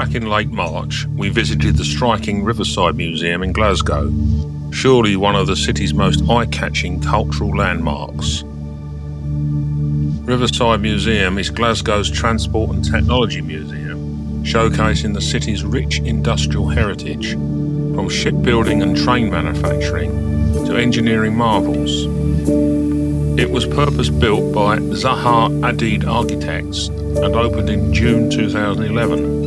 Back in late March, we visited the striking Riverside Museum in Glasgow, surely one of the city's most eye-catching cultural landmarks. Riverside Museum is Glasgow's transport and technology museum, showcasing the city's rich industrial heritage, from shipbuilding and train manufacturing to engineering marvels. It was purpose-built by Zaha Hadid Architects and opened in June 2011,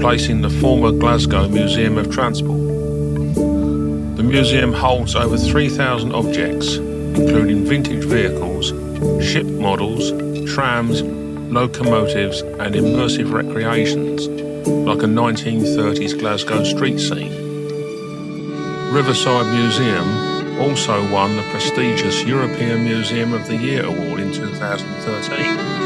replacing the former Glasgow Museum of Transport. The museum holds over 3,000 objects, including vintage vehicles, ship models, trams, locomotives and immersive recreations, like a 1930s Glasgow street scene. Riverside Museum also won the prestigious European Museum of the Year award in 2013.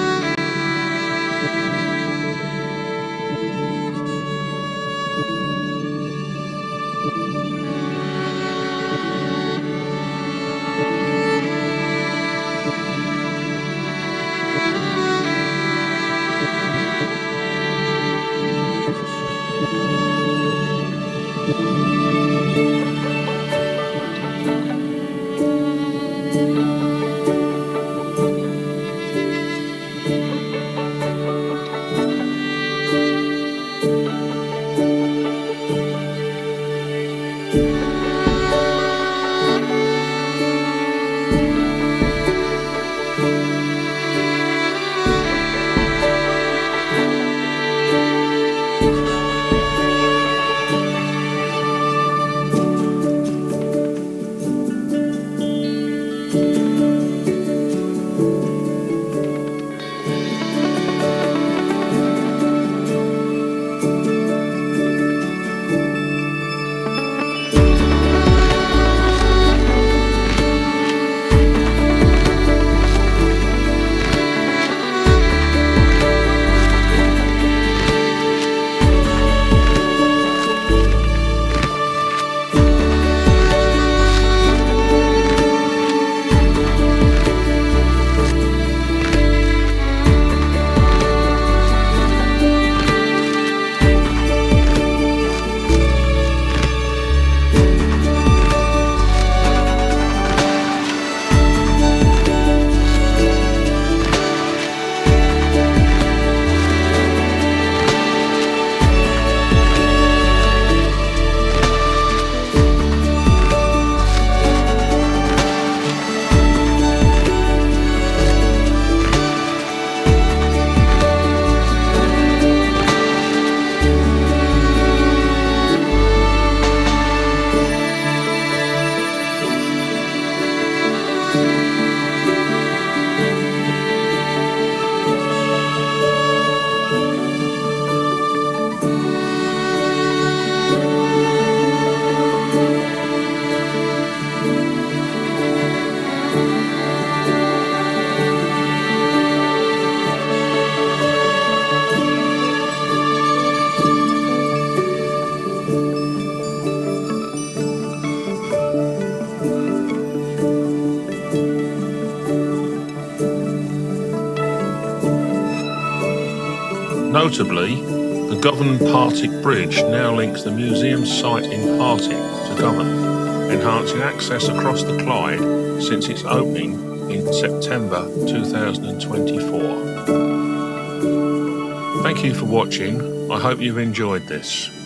Notably, the Govan-Partick Bridge now links the museum's site in Partick to Govan, enhancing access across the Clyde since its opening in September 2024. Thank you for watching. I hope you've enjoyed this.